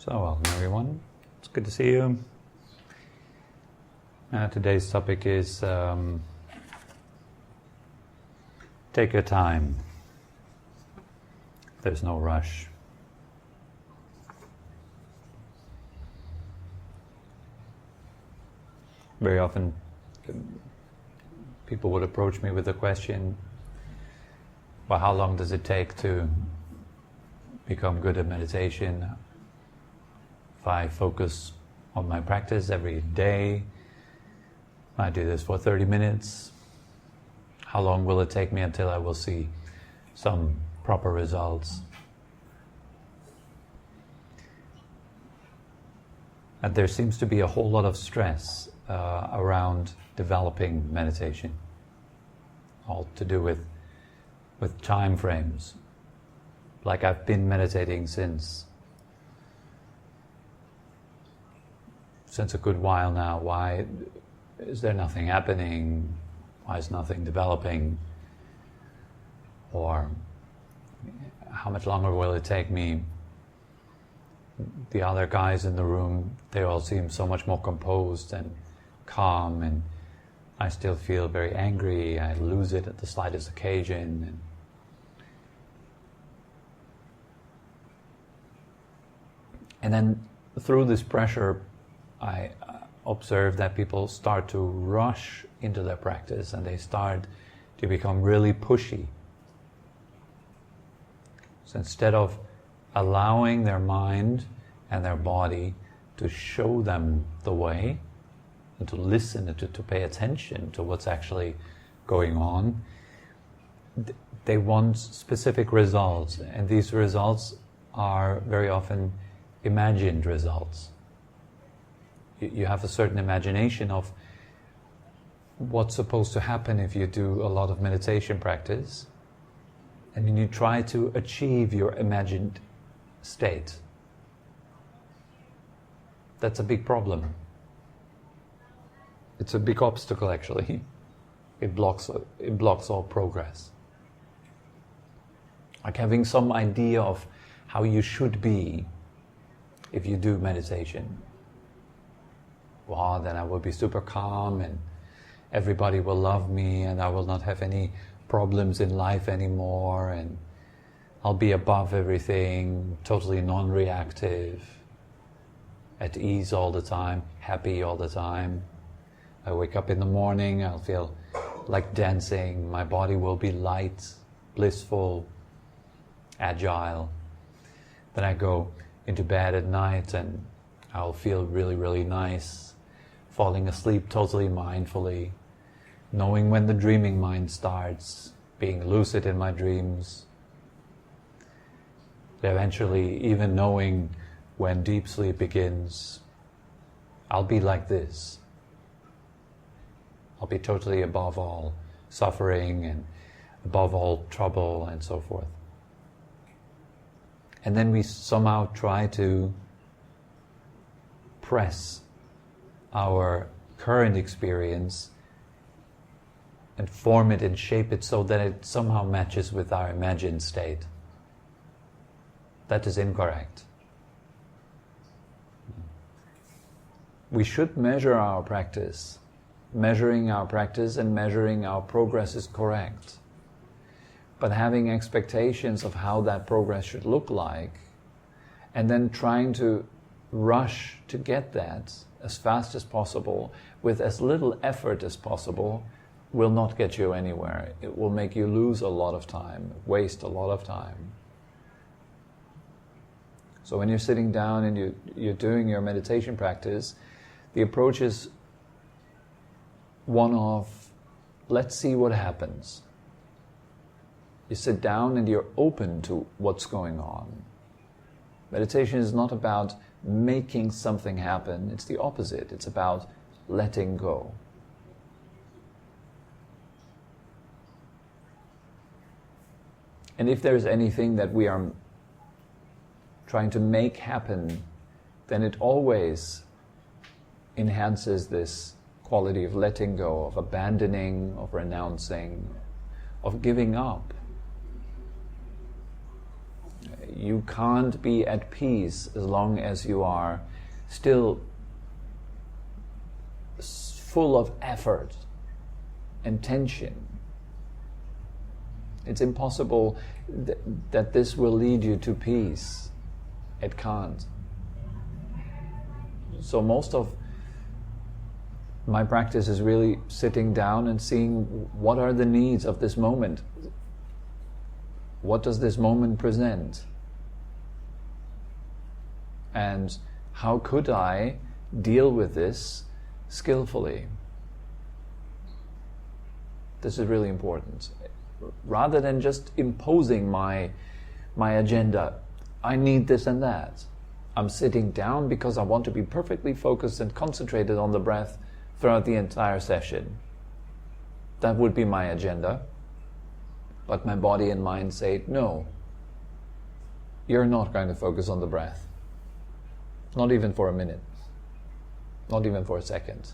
So, welcome everyone. It's good to see you. Today's topic is take your time. There's no rush. Very often people would approach me with the question, well, how long does it take to become good at meditation? If I focus on my practice every day, I do this for 30 minutes, how long will it take me until I will see some proper results? And there seems to be a whole lot of stress around developing meditation, all to do with time frames. Like I've been meditating since a good while now. Why is there nothing happening? Why is nothing developing? Or how much longer will it take me? The other guys in the room, they all seem so much more composed and calm, and I still feel very angry. I lose it at the slightest occasion. And then through this pressure, I observe that people start to rush into their practice and they start to become really pushy. So instead of allowing their mind and their body to show them the way and to listen and to pay attention to what's actually going on, they want specific results, and these results are very often imagined results. You have a certain imagination of what's supposed to happen if you do a lot of meditation practice, and then you try to achieve your imagined state. That's a big problem. It's a big obstacle, actually. It blocks all progress. Like having some idea of how you should be if you do meditation. Well, then I will be super calm and everybody will love me and I will not have any problems in life anymore, and I'll be above everything, totally non-reactive, at ease all the time, happy all the time. I wake up in the morning, I'll feel like dancing, my body will be light, blissful, agile. Then I go into bed at night and I'll feel really, really nice, falling asleep totally mindfully, knowing when the dreaming mind starts, being lucid in my dreams, eventually even knowing when deep sleep begins. I'll be like this. I'll be totally above all suffering and above all trouble and so forth. And then we somehow try to press our current experience and form it and shape it so that it somehow matches with our imagined state. That is incorrect. We should measure our practice. Measuring our practice and measuring our progress is correct. But having expectations of how that progress should look like, and then trying to rush to get that as fast as possible, with as little effort as possible, will not get you anywhere. It will make you lose a lot of time, waste a lot of time. So when you're sitting down and you're doing your meditation practice, the approach is one of, let's see what happens. You sit down and you're open to what's going on. Meditation is not about making something happen, it's the opposite. It's about letting go. And if there's anything that we are trying to make happen, then it always enhances this quality of letting go, of abandoning, of renouncing, of giving up. You can't be at peace as long as you are still full of effort and tension. It's impossible that this will lead you to peace. It can't. So most of my practice is really sitting down and seeing what are the needs of this moment. What does this moment present? And how could I deal with this skillfully? This is really important. Rather than just imposing my agenda, I need this and that. I'm sitting down because I want to be perfectly focused and concentrated on the breath throughout the entire session. That would be my agenda. But my body and mind say, no, you're not going to focus on the breath. Not even for a minute. Not even for a second.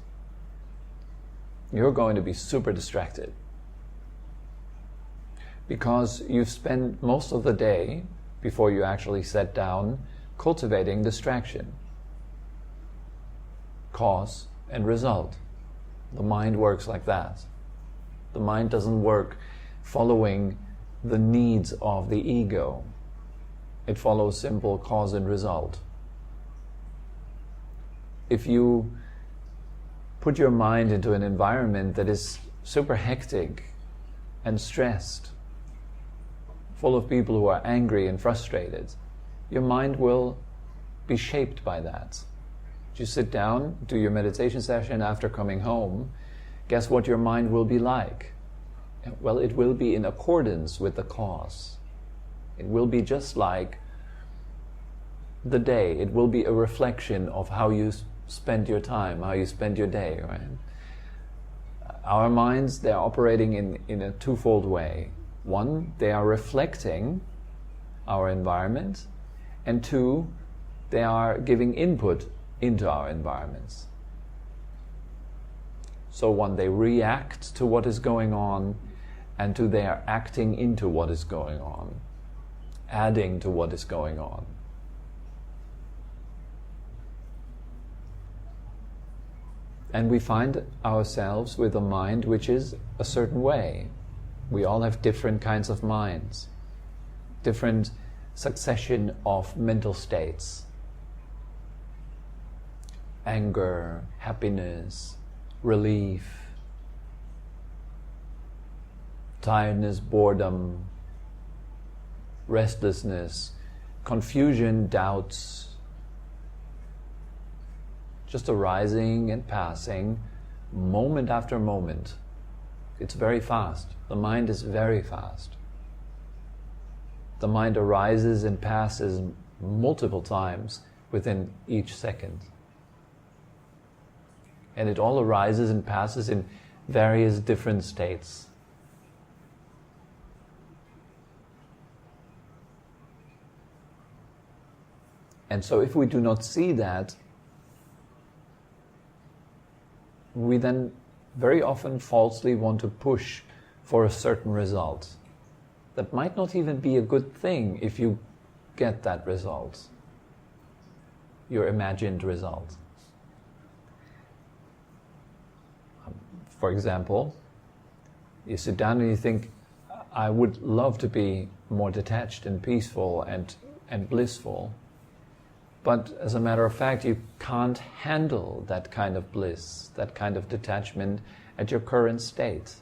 You're going to be super distracted. Because you've spent most of the day, before you actually sat down, cultivating distraction. Cause and result. The mind works like that. The mind doesn't work following the needs of the ego. It follows simple cause and result. If you put your mind into an environment that is super hectic and stressed, full of people who are angry and frustrated, your mind will be shaped by that. You sit down, do your meditation session after coming home, guess what your mind will be like? Well, it will be in accordance with the cause. It will be just like the day. It will be a reflection of how you spend your time, how you spend your day, right? Our minds, they're operating in a twofold way. One, they are reflecting our environment, and two, they are giving input into our environments. So one, they react to what is going on, and two, they are acting into what is going on, adding to what is going on. And we find ourselves with a mind which is a certain way. We all have different kinds of minds, different succession of mental states. Anger, happiness, relief, tiredness, boredom, restlessness, confusion, doubts, just arising and passing, moment after moment. It's very fast. The mind is very fast. The mind arises and passes multiple times within each second. And it all arises and passes in various different states. And so if we do not see that, we then very often falsely want to push for a certain result. That might not even be a good thing if you get that result, your imagined result. For example, you sit down and you think, I would love to be more detached and peaceful and blissful. But as a matter of fact, you can't handle that kind of bliss, that kind of detachment at your current state.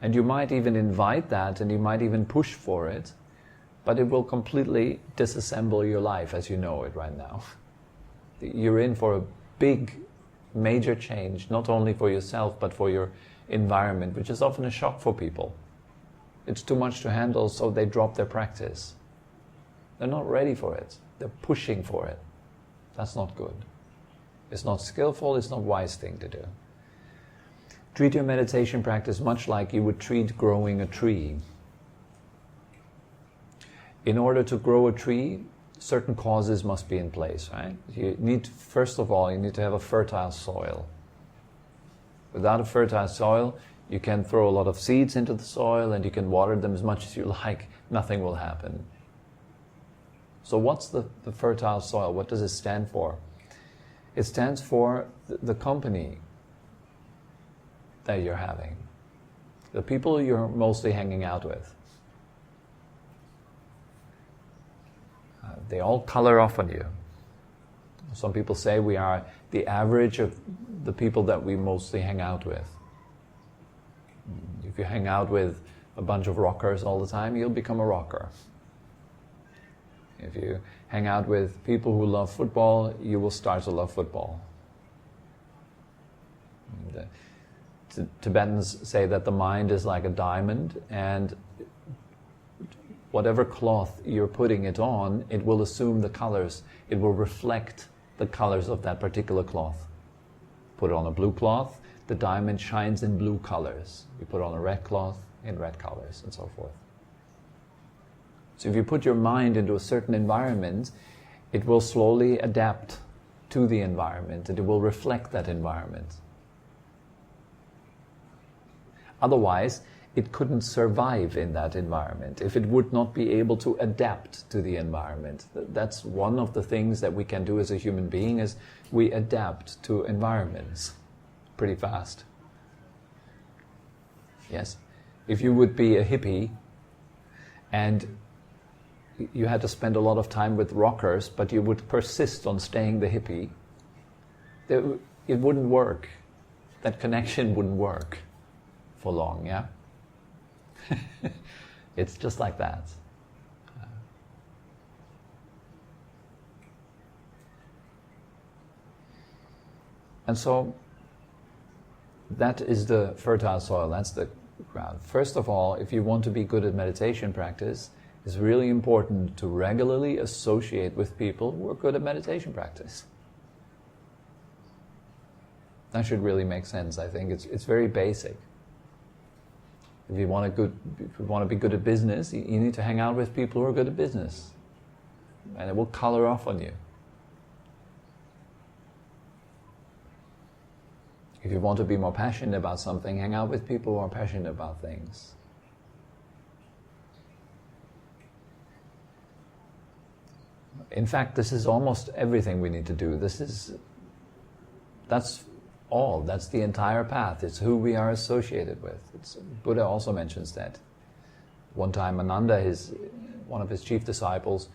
And you might even invite that, and you might even push for it, but it will completely disassemble your life as you know it right now. You're in for a big, major change, not only for yourself, but for your environment, which is often a shock for people. It's too much to handle, so they drop their practice. They're not ready for it. They're pushing for it. That's not good. It's not skillful, it's not a wise thing to do. Treat your meditation practice much like you would treat growing a tree. In order to grow a tree, certain causes must be in place, right? First of all, you need to have a fertile soil. Without a fertile soil, you can throw a lot of seeds into the soil and you can water them as much as you like. Nothing will happen. So what's the fertile soil? What does it stand for? It stands for the company that you're having, the people you're mostly hanging out with. They all color off on you. Some people say we are the average of the people that we mostly hang out with. If you hang out with a bunch of rockers all the time, you'll become a rocker. If you hang out with people who love football, you will start to love football. Tibetans say that the mind is like a diamond, and whatever cloth you're putting it on, it will assume the colors. It will reflect the colors of that particular cloth. Put it on a blue cloth, the diamond shines in blue colors. You put it on a red cloth, in red colors, and so forth. So if you put your mind into a certain environment, it will slowly adapt to the environment, and it will reflect that environment. Otherwise, it couldn't survive in that environment if it would not be able to adapt to the environment. That's one of the things that we can do as a human being, is we adapt to environments pretty fast. Yes? If you would be a hippie and you had to spend a lot of time with rockers, but you would persist on staying the hippie, it wouldn't work. That connection wouldn't work for long, yeah? It's just like that. And so that is the fertile soil, that's the ground. First of all, if you want to be good at meditation practice, it's really important to regularly associate with people who are good at meditation practice. That should really make sense, I think. It's very basic. If you want to be good at business, you need to hang out with people who are good at business. And it will color off on you. If you want to be more passionate about something, hang out with people who are passionate about things. In fact, this is almost everything we need to do. That's all. That's the entire path. It's who we are associated with. Buddha also mentions that. One time Ananda, one of his chief disciples,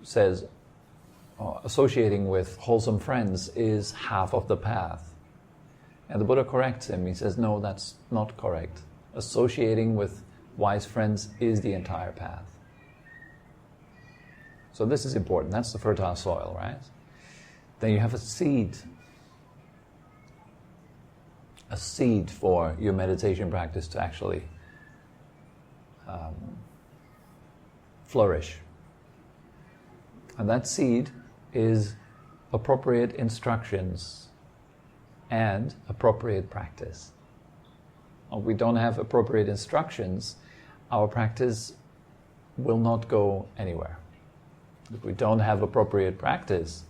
says, associating with wholesome friends is half of the path. And the Buddha corrects him. He says, no, that's not correct. Associating with wise friends is the entire path. So this is important. That's the fertile soil, right? Then you have a seed for your meditation practice to actually flourish. And that seed is appropriate instructions and appropriate practice. If we don't have appropriate instructions, our practice will not go anywhere. If we don't have appropriate practice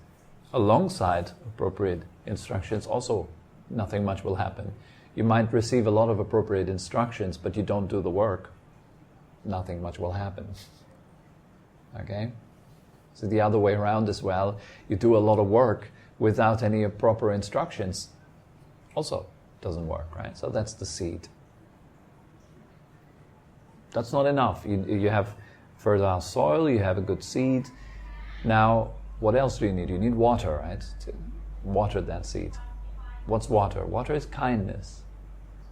alongside appropriate instructions, also nothing much will happen. You might receive a lot of appropriate instructions, but you don't do the work. Nothing much will happen. Okay? So the other way around as well, you do a lot of work without any proper instructions. Also doesn't work, right? So that's the seed. That's not enough. You have fertile soil, you have a good seed. Now, what else do you need? You need water, right? To water that seed. What's water? Water is kindness.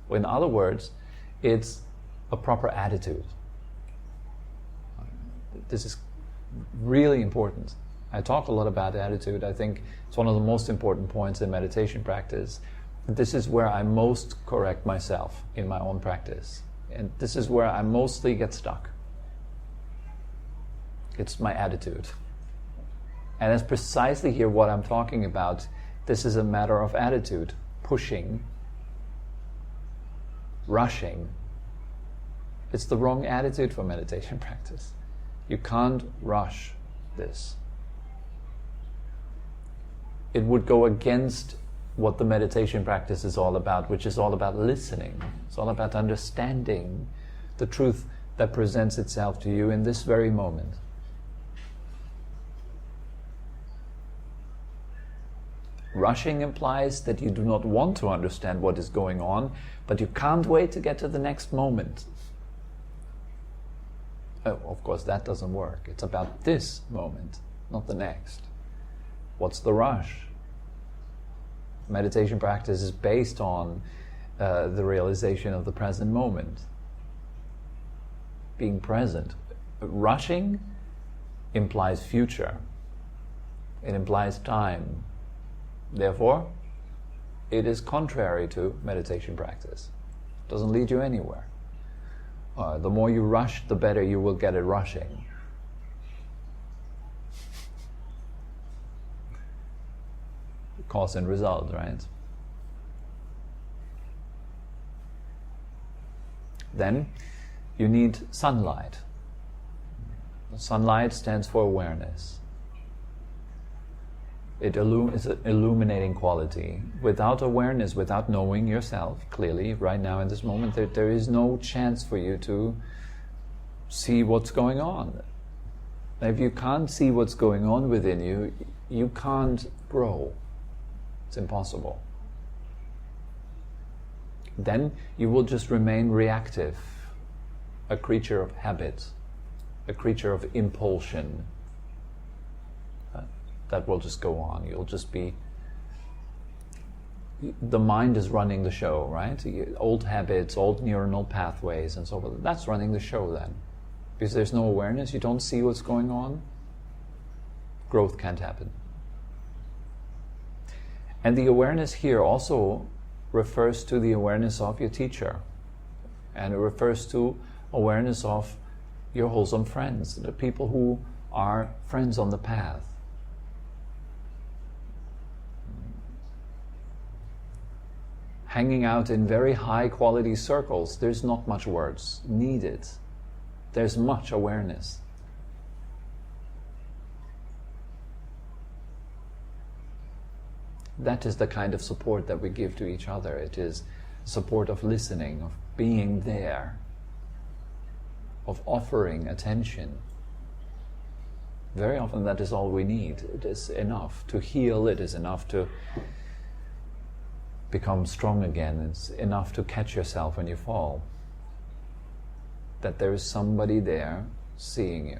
In other words, it's a proper attitude. This is really important. I talk a lot about attitude. I think it's one of the most important points in meditation practice. This is where I most correct myself in my own practice. And this is where I mostly get stuck. It's my attitude. And that's precisely here what I'm talking about. This is a matter of attitude. Pushing, rushing. It's the wrong attitude for meditation practice. You can't rush this. It would go against what the meditation practice is all about, which is all about listening. It's all about understanding the truth that presents itself to you in this very moment. Rushing implies that you do not want to understand what is going on, but you can't wait to get to the next moment. Oh, of course, that doesn't work. It's about this moment, not the next. What's the rush? Meditation practice is based on the realization of the present moment. Being present. Rushing implies future. It implies time. Therefore, it is contrary to meditation practice. It doesn't lead you anywhere. The more you rush, the better you will get at rushing. Cause and result, right? Then you need sunlight. Sunlight stands for awareness. It is an illuminating quality. Without awareness, without knowing yourself clearly, right now in this moment, there is no chance for you to see what's going on. If you can't see what's going on within you, you can't grow. It's impossible. Then you will just remain reactive, a creature of habit, a creature of impulsion. That will just go on. You'll just be... The mind is running the show, right? Old habits, old neuronal pathways and so forth. That's running the show then. Because there's no awareness, you don't see what's going on, growth can't happen. And the awareness here also refers to the awareness of your teacher. And it refers to awareness of your wholesome friends, the people who are friends on the path. Hanging out in very high quality circles, there's not much words needed. There's much awareness. That is the kind of support that we give to each other. It is support of listening, of being there, of offering attention. Very often that is all we need. It is enough to heal, it is enough to become strong again. It's enough to catch yourself when you fall. That there is somebody there seeing you.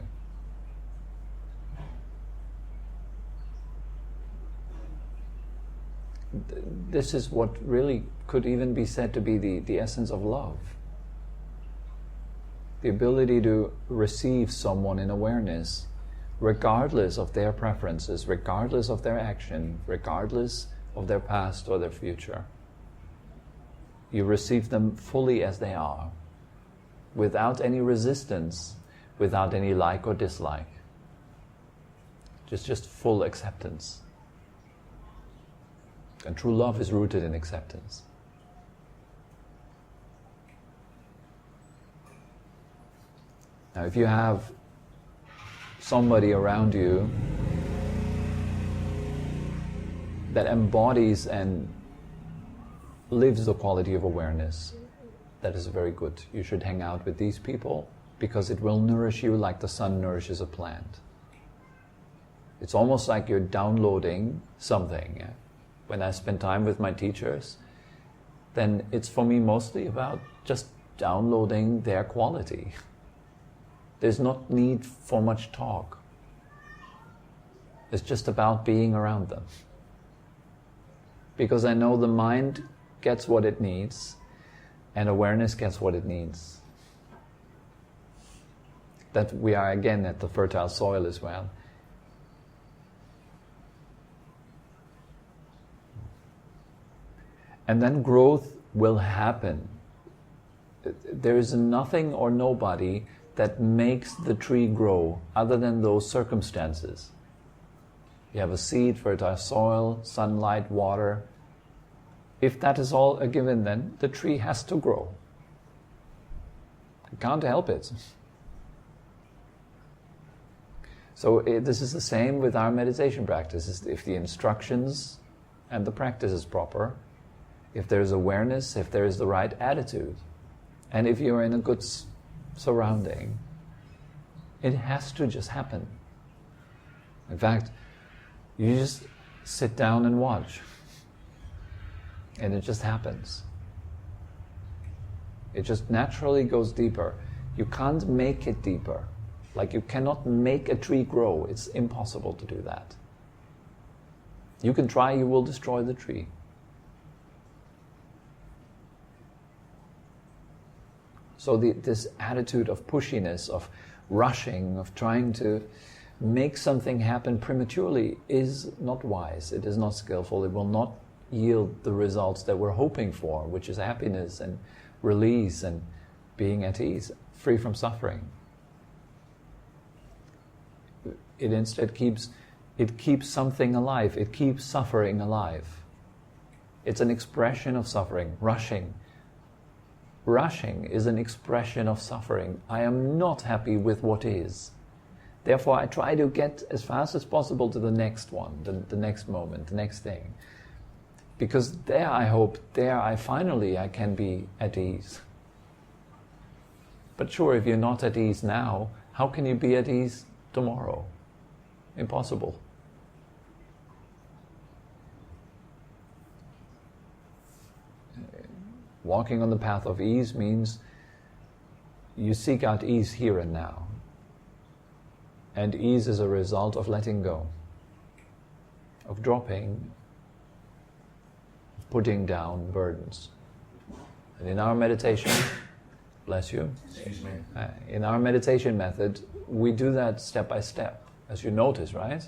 This is what really could even be said to be the essence of love. The ability to receive someone in awareness, regardless of their preferences, regardless of their action, regardless of their past or their future. You receive them fully as they are, without any resistance, without any like or dislike. Just full acceptance. And true love is rooted in acceptance. Now, if you have somebody around you that embodies and lives the quality of awareness, that is very good. You should hang out with these people because it will nourish you like the sun nourishes a plant. It's almost like you're downloading something. When I spend time with my teachers, then it's for me mostly about just downloading their quality. There's not need for much talk. It's just about being around them. Because I know the mind gets what it needs and awareness gets what it needs. That we are again at the fertile soil as well. And then growth will happen. There is nothing or nobody that makes the tree grow other than those circumstances. You have a seed, fertile soil, sunlight, water. If that is all a given, then the tree has to grow. You can't help it. So this is the same with our meditation practice. If the instructions and the practice is proper, if there is awareness, if there is the right attitude, and if you're in a good surrounding, it has to just happen. In fact, you just sit down and watch. And it just happens. It just naturally goes deeper. You can't make it deeper. Like you cannot make a tree grow. It's impossible to do that. You can try, you will destroy the tree. So this attitude of pushiness, of rushing, of trying to make something happen prematurely is not wise. It is not skillful. It will not yield the results that we're hoping for, which is happiness and release and being at ease, free from suffering. It instead keeps something alive. It keeps suffering alive. It's an expression of suffering. Rushing is an expression of suffering. I am not happy with what is. Therefore, I try to get as fast as possible to the next one, the next moment, the next thing. Because there I can be at ease. But sure, if you're not at ease now, how can you be at ease tomorrow? Impossible. Walking on the path of ease means you seek out ease here and now. And ease is a result of letting go, of dropping, putting down burdens. And in our meditation, bless you, in our meditation method, we do that step by step, as you notice, right?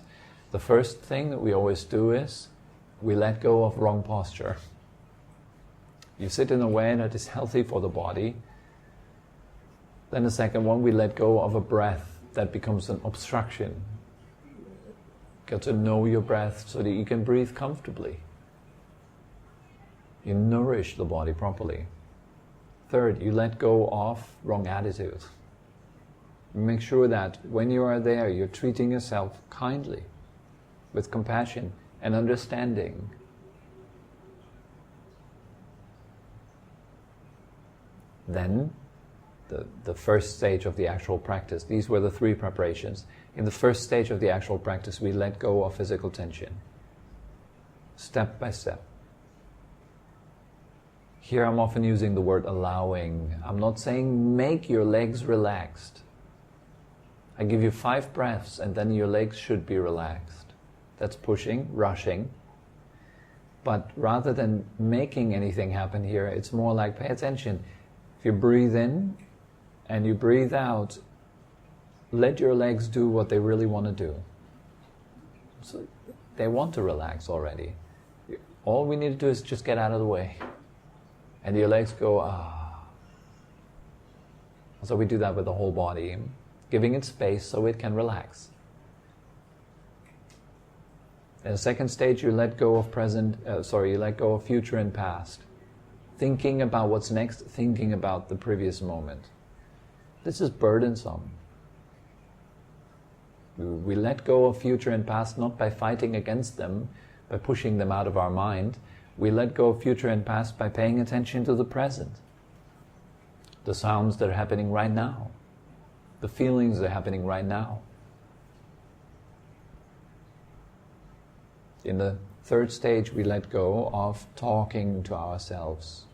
The first thing that we always do is we let go of wrong posture. You sit in a way that is healthy for the body. Then the second one, we let go of a breath that becomes an obstruction. Get to know your breath so that you can breathe comfortably. You nourish the body properly. Third, you let go of wrong attitude. Make sure that when you are there, you're treating yourself kindly, with compassion and understanding. Then, the first stage of the actual practice, these were the 3 preparations. In the first stage of the actual practice, we let go of physical tension, step by step. Here I'm often using the word allowing. I'm not saying make your legs relaxed. I give you 5 breaths and then your legs should be relaxed. That's pushing, rushing. But rather than making anything happen here, it's more like pay attention. If you breathe in and you breathe out, let your legs do what they really want to do. So they want to relax already. All we need to do is just get out of the way. And your legs go, ah. So we do that with the whole body, giving it space so it can relax. In the second stage, you let go of you let go of future and past. Thinking about what's next, thinking about the previous moment. This is burdensome. We let go of future and past not by fighting against them, by pushing them out of our mind. We let go of future and past by paying attention to the present. The sounds that are happening right now. The feelings that are happening right now. In the third stage, we let go of talking to ourselves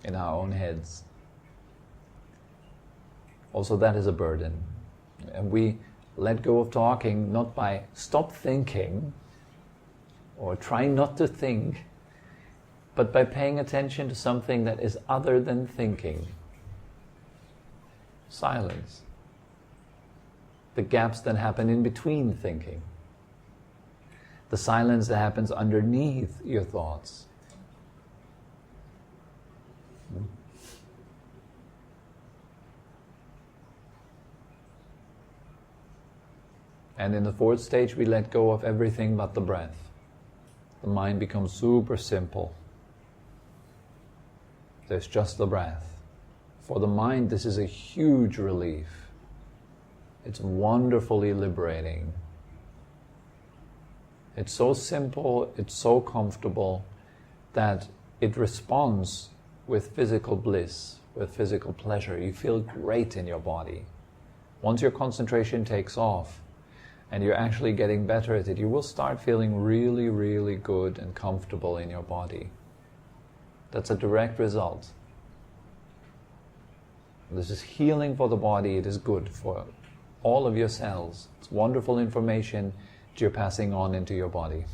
in our own heads. Also, that is a burden. And we let go of talking not by stop thinking or try not to think, but by paying attention to something that is other than thinking. Silence. The gaps that happen in between thinking. The silence that happens underneath your thoughts. And in the fourth stage, we let go of everything but the breath. The mind becomes super simple. There's just the breath. For the mind, this is a huge relief. It's wonderfully liberating. It's so simple, it's so comfortable that it responds with physical bliss, with physical pleasure. You feel great in your body. Once your concentration takes off, and you're actually getting better at it, you will start feeling really, really good and comfortable in your body. That's a direct result. This is healing for the body. It is good for all of your cells. It's wonderful information that you're passing on into your body.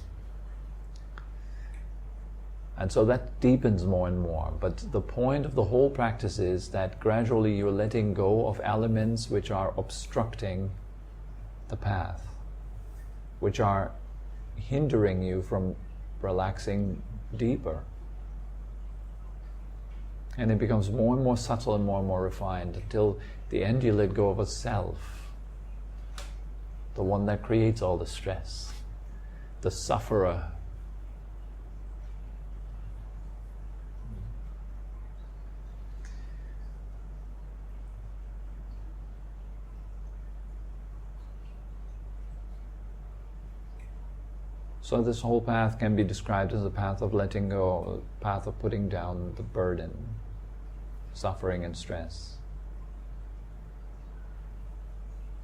And so that deepens more and more. But the point of the whole practice is that gradually you're letting go of elements which are obstructing the path, which are hindering you from relaxing deeper. And it becomes more and more subtle and more refined until the end you let go of a self, the one that creates all the stress, the sufferer. So this whole path can be described as a path of letting go, a path of putting down the burden, suffering and stress.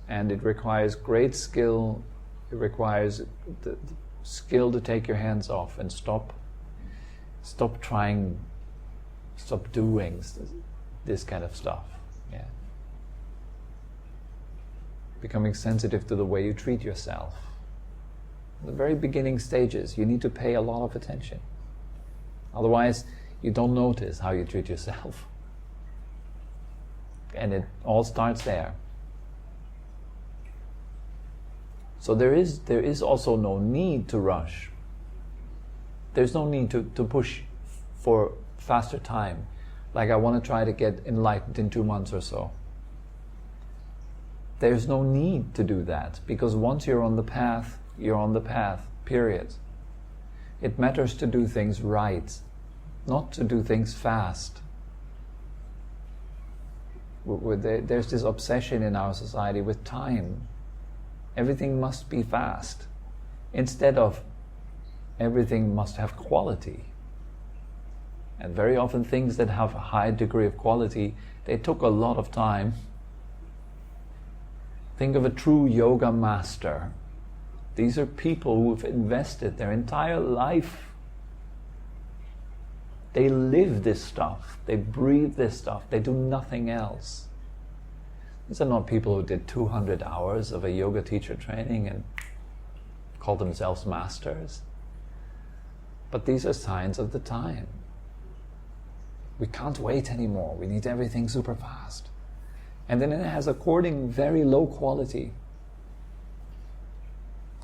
And it requires great skill. It requires the skill to take your hands off and stop trying, stop doing this kind of stuff. Yeah. Becoming sensitive to the way you treat yourself. The very beginning stages, you need to pay a lot of attention. Otherwise, you don't notice how you treat yourself. And it all starts there. So there is also no need to rush. There's no need to push for faster time. Like I want to try to get enlightened in 2 months or so. There's no need to do that, because once you're on the path, you're on the path, period. It matters to do things right, not to do things fast. There's this obsession in our society with time. Everything must be fast, instead of everything must have quality. And very often things that have a high degree of quality, they took a lot of time. Think of a true yoga master. These are people who've invested their entire life. They live this stuff. They breathe this stuff. They do nothing else. These are not people who did 200 hours of a yoga teacher training and call themselves masters. But these are signs of the time. We can't wait anymore. We need everything super fast. And then it has according very low quality.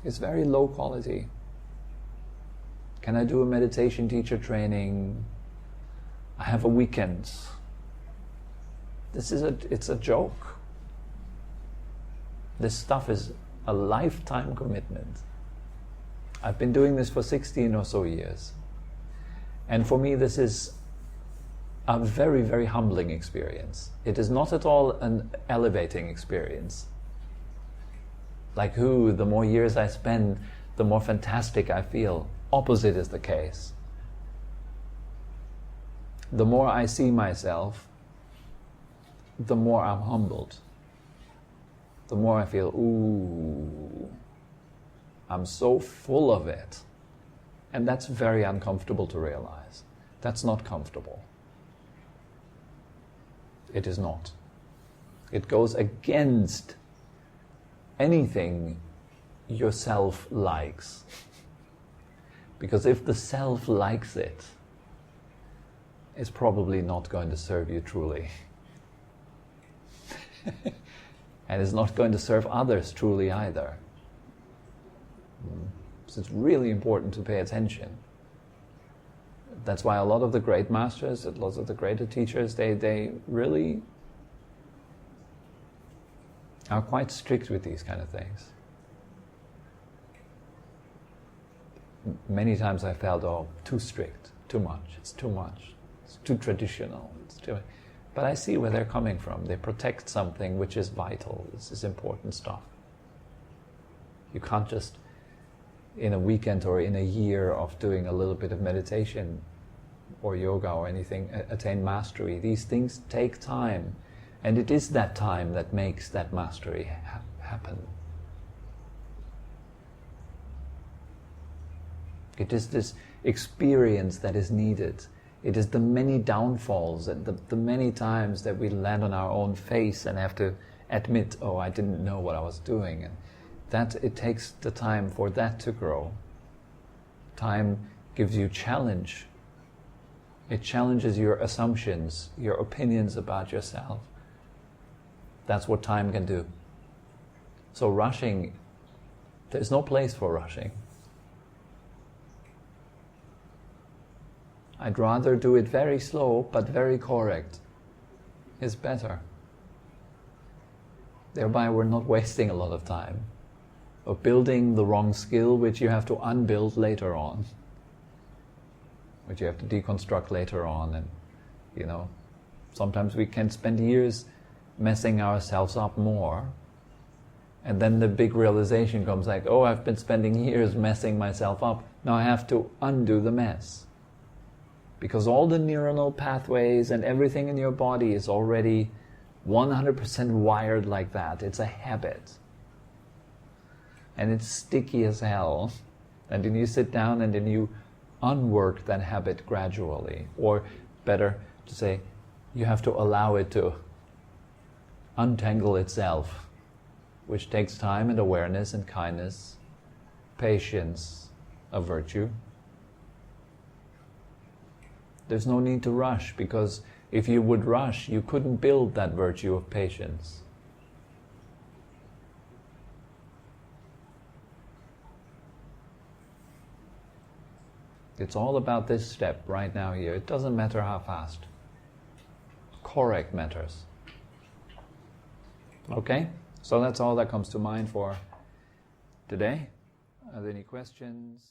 It's very low quality. Can I do a meditation teacher training? I have a weekend. It's a joke. This stuff is a lifetime commitment. I've been doing this for 16 or so years. And for me this is a very, very humbling experience. It is not at all an elevating experience. Like the more years I spend, the more fantastic I feel. Opposite is the case. The more I see myself, the more I'm humbled. The more I feel, ooh, I'm so full of it. And that's very uncomfortable to realize. That's not comfortable. It is not. It goes against anything your self likes. Because if the self likes it, it's probably not going to serve you truly. And it's not going to serve others truly either. So it's really important to pay attention. That's why a lot of the great masters, lots of the greater teachers, they really are quite strict with these kind of things. Many times I felt, oh, too strict, too much, it's too traditional, it's too... But I see where they're coming from. They protect something which is vital. This is important stuff. You can't just, in a weekend or in a year of doing a little bit of meditation or yoga or anything, attain mastery. These things take time. And it is that time that makes that mastery happen. It is this experience that is needed. It is the many downfalls and the many times that we land on our own face and have to admit, oh, I didn't know what I was doing. And that it takes the time for that to grow. Time gives you challenge. It challenges your assumptions, your opinions about yourself. That's what time can do. So rushing, there's no place for rushing. I'd rather do it very slow but very correct. It's better. Thereby we're not wasting a lot of time or building the wrong skill which you have to unbuild later on, which you have to deconstruct later on. And sometimes we can spend years messing ourselves up more, and then the big realization comes like, oh, I've been spending years messing myself up, now I have to undo the mess. Because all the neuronal pathways and everything in your body is already 100% wired like that. It's a habit. And it's sticky as hell. And then you sit down and then you unwork that habit gradually. Or better to say, you have to allow it to untangle itself, which takes time and awareness and kindness, patience, a virtue. There's no need to rush, because if you would rush, you couldn't build that virtue of patience. It's all about this step right now here. It doesn't matter how fast. Correct matters. Okay? So that's all that comes to mind for today. Are there any questions?